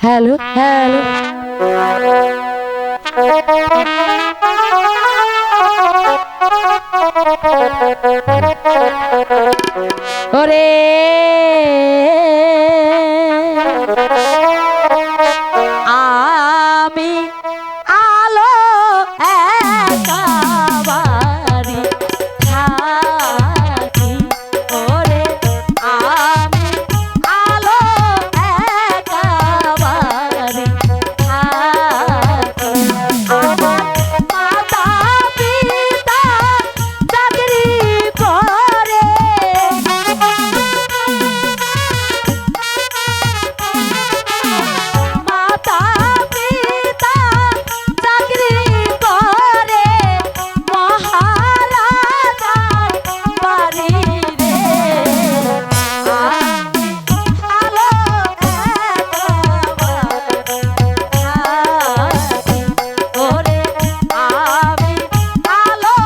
Hello hello ওরে আমি আলো একাবারি থাকি ওরে আমি আলো একাবারি থাকি আমার মাতা পিতা চাকরি করে মাতা পিতা চাকরি করে মহারাজার বাড়ি রে আমি আলো একাবারি ওরে আমি আলো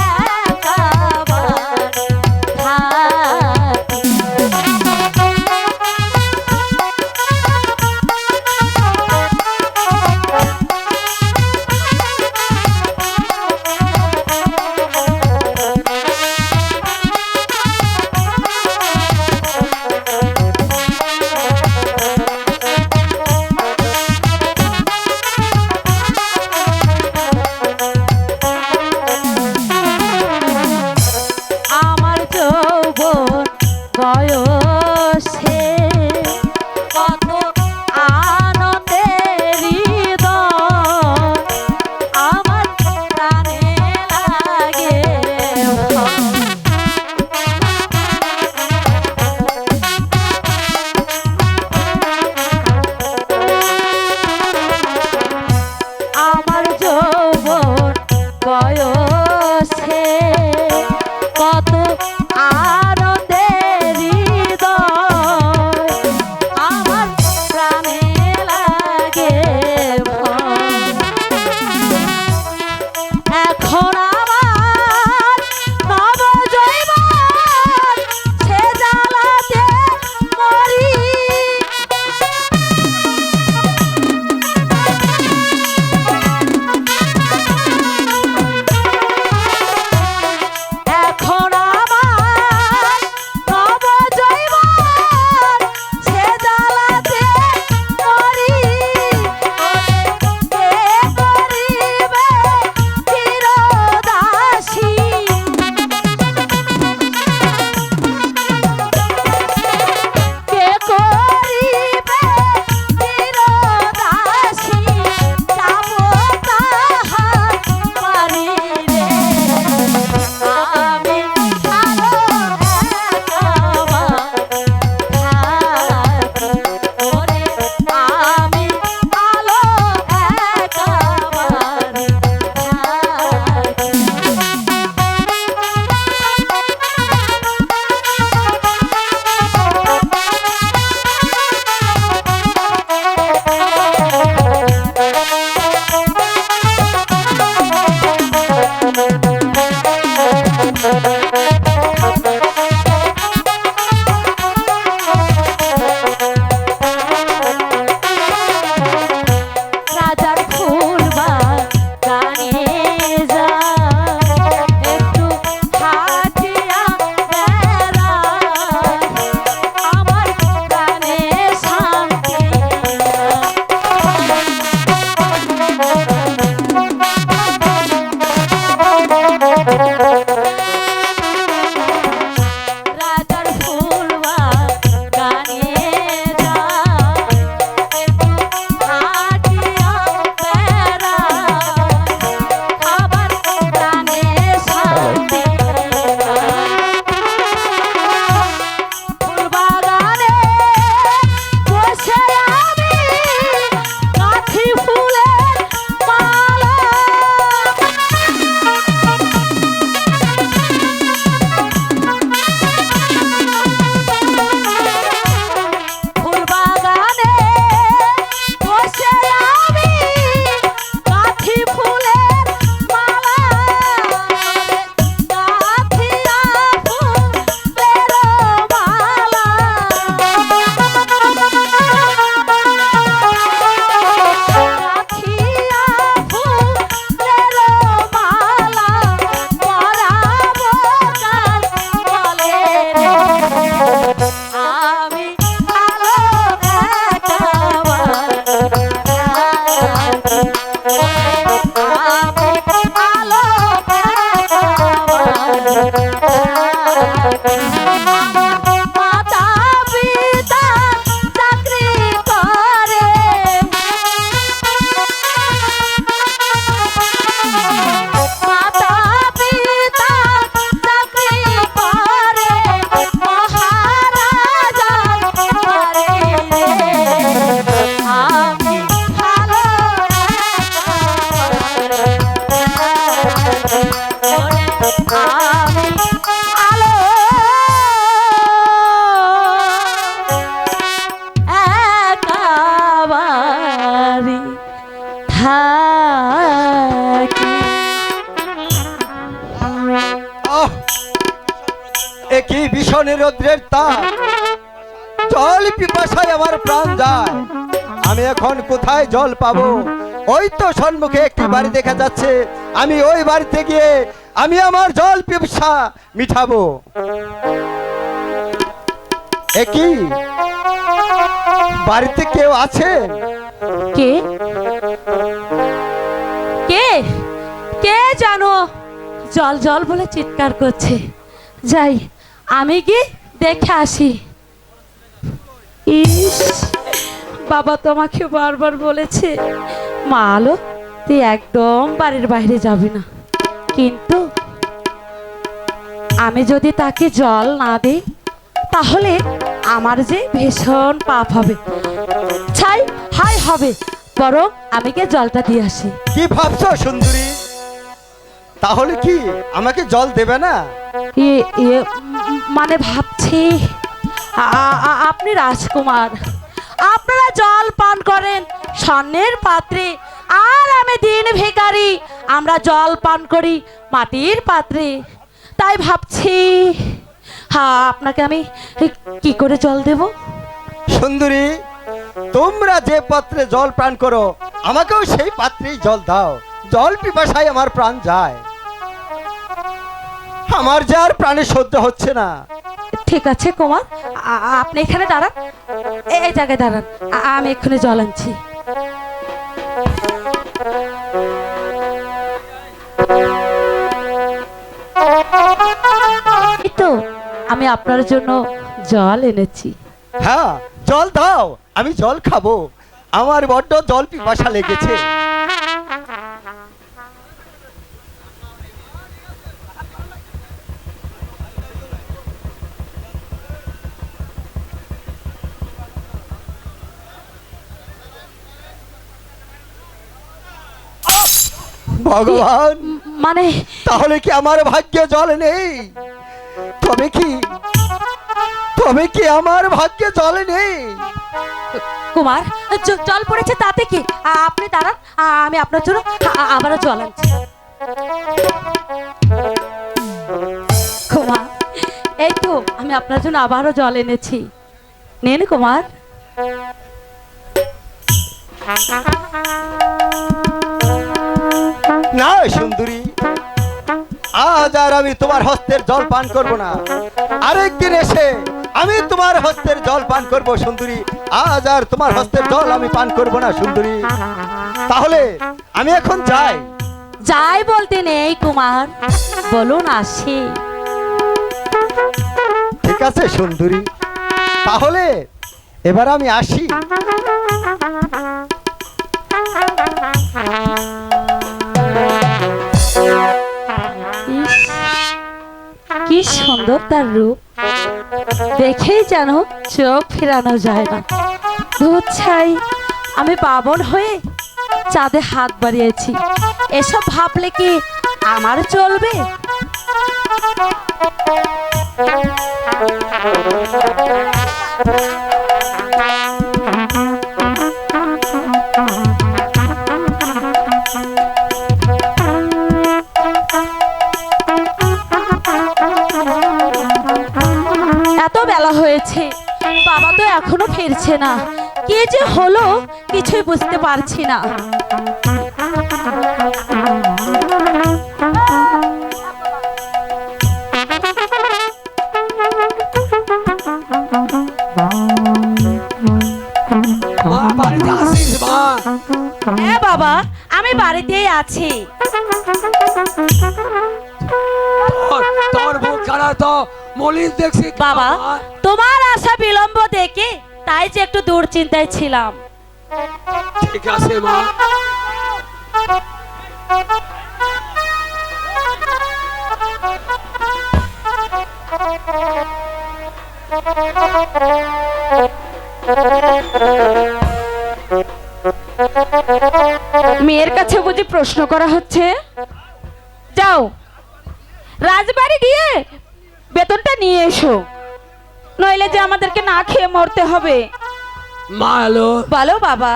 একাবারি আমার যৌবন বয়সে কত আনন্দের হৃদয় আমার প্রাণে লাগে আমার যৌবন বয়সে কত আনন্দের হৃদয় ভীষণ রৌদ্রের তাপ, জল পিপাসায় আমার প্রাণ যায়। আমি এখন কোথায় জল পাবো? ওই তো সম্মুখে একটি বাড়ি দেখা যাচ্ছে, আমি ওই বাড়িতে গিয়ে আমি আমার জল পিপাসা মিটাবো। একই বাড়িতে কেউ আছে? কে কে কে জানো জল জল বলে চিৎকার করছে। যাই আমি গিয়ে দেখে আসি। ইস, বাবা তোমাকে বারবার বলেছে মা আলো তুই একদম বাড়ির বাইরে যাবি না, কিন্তু আমি যদি তাকে জল না দিই তাহলে আমার যে ভীষণ পাপ হবে, ছাই হাই হবে। বরং আমি গিয়ে জলটা দিয়ে আসি। কি ভাবছো সুন্দরী? তাহলে কি আমাকে জল দেবে না? মানে ভাবছি আপনি রাজকুমার, আপনারা জল পান করেন স্বর্ণের পাত্রে, আর আমি দিন ভিখারি, আমরা জল পান করি মাটির পাত্রে। তাই ভাবছি আপনাকে আমি কি করে জল দেব? সুন্দরী, তোমরা যে পাত্রে জল পান করো আমাকেও সেই পাত্রেই জল দাও। জল পিপাসায় আমার প্রাণ যায়, আমার যে আর প্রাণে সহ্য হচ্ছে না। ঠিক আছে কুমার, আপনি এখানে দাঁড়ান, এই জায়গায় দাঁড়ান, আমি এক্ষুনি জল আনছি। এই তো আমি আপনার জন্য জল এনেছি। হ্যাঁ, জল দাও, আমি জল খাবো, আমার বড্ড জল পিপাসা লেগেছে। ভগবান, মানে তাহলে কি আমার ভাগ্যে জল নেই? তবে কি আমার ভাগ্যে জল নেই? কুমার, জল পড়েছে তাতে কি, আপনি দাঁড়ান, আমি আপনার জন্য আবারও জল আনছি। কুমার, এই তো আমি আপনার জন্য আবারও জল এনেছি, নেন কুমার। না সুন্দরী, আজ আর আমি তোমার হস্তের জল পান করব না। আরেকদিন এসে আমি তোমার হস্তের জল পান করব সুন্দরী। আজ আর তোমার হস্তের জল আমি পান করব না সুন্দরী। তাহলে আমি এখন যাই। যাই বলতে নেই কুমার, বলুন আসি। ঠিক আছে সুন্দরী, তাহলে এবার আমি আসি। কি সুন্দর তার রূপ, দেখেই যেন চোখ ফেরানো যায় না। দুধ ছাই, আমি পাবন হয়ে চাঁদে হাত বাড়িয়েছি, এসব ভাবলে কি আমার চলবে? এত বেলা হয়েছে, বাবা তো এখনো ফিরছে না, কি যে হলো কিছুই বুঝতে পারছি না। হ্যাঁ বাবা, আমি বাড়িতেই আছি। তোর মুখ খানা তো মলিন দেখছি বাবা, তোমার আসা বিলম্ব দেখে তাই যে একটু দুশ্চিন্তায় ছিলাম। ঠিক আছে মা। মেয়ের কাছে বুঝি প্রশ্ন করা হচ্ছে? যাও রাজবাড়ি গিয়ে বেতনটা নিয়ে এসো, নইলে যে আমাদেরকে না খেয়ে মরতে হবে। মা এলো। বলো বাবা।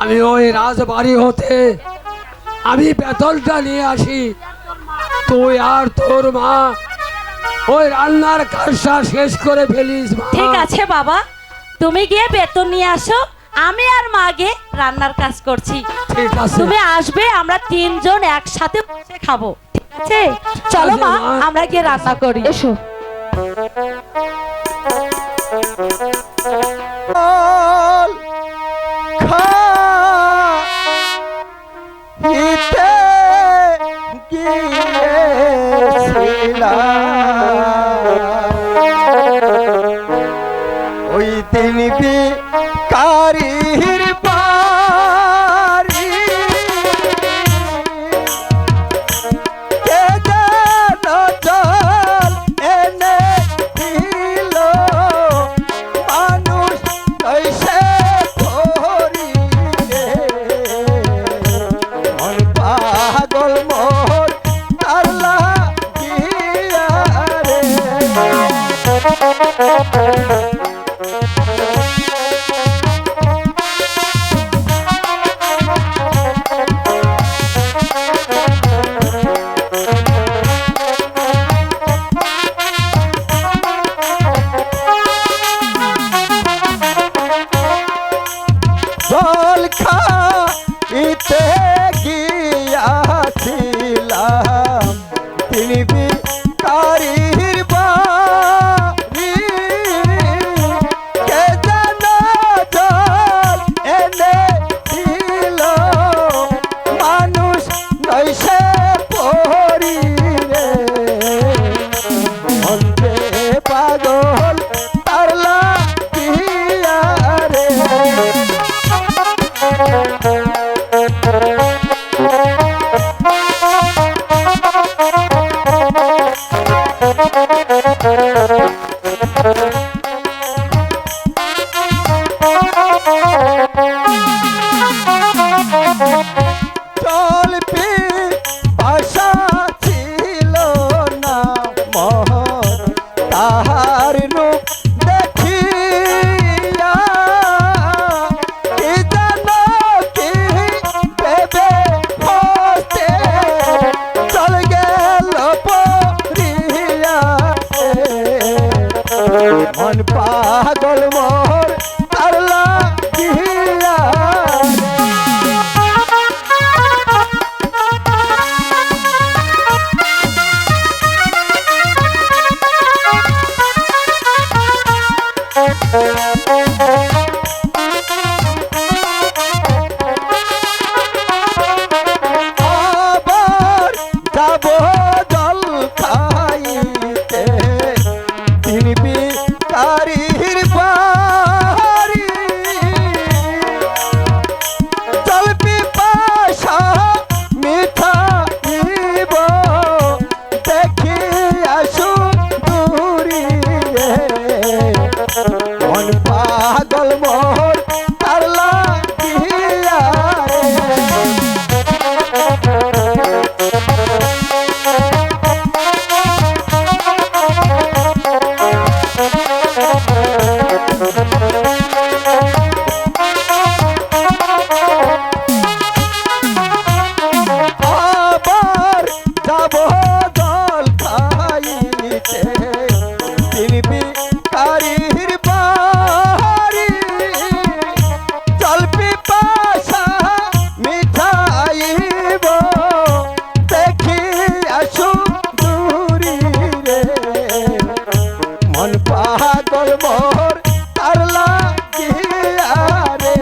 আমি ওই রাজবাড়ি হতে আমি বেতনটা নিয়ে আসি, তুই আর তোর মা ওই রান্নার কাজটা শেষ করে ফেলিস মা। ঠিক আছে বাবা, তুমি গিয়ে বেতন নিয়ে আসো, আমি আর মা গিয়ে রান্নার কাজ করছি। ঠিক আছে। তুমি আসবে, আমরা তিনজন একসাথে বসে খাবো, ঠিক আছে? চলো মা, মা। আমরা গিয়ে রান্না করি, এসো। জল খাইতে গিয়েছিলাম, ওই দিন বিকারির বাড়ি কে যেন জল এনে দিল, মানুষ কইছে ধরি রে, মন পাগল মোর তার লাগিয়া রে। জল খাইতে গিয়াছিলাম, তিনি বিকারির বাড়ি কে যেন জল এনে দিল, মানুষ নইছে পরি রে, মনকে পাগল তার লাগিয়া রে। জল পিপাসা ছিল না মোর, তাহার রূপ দেখিয়া কি যেন কি ভেবে হস্তে চল গেল পরিয়া রে, মন পাগল মোর তার লাগিয়া রে। আবার যাব জল খাইতে, তিনি বিকারির বাড়ি জল পিপাসা মিঠাইব দেখিয়া সুন্দরী রে, মন পাগল মোর তার লাগিয়া রে। আবার যাব জল খাইতে, তিনি বিকারির বাড়ি জল পিপাসা মিঠাইব দেখিয়া সুন্দরী রে, মন পাগল মোর তার লাগিয়া রে।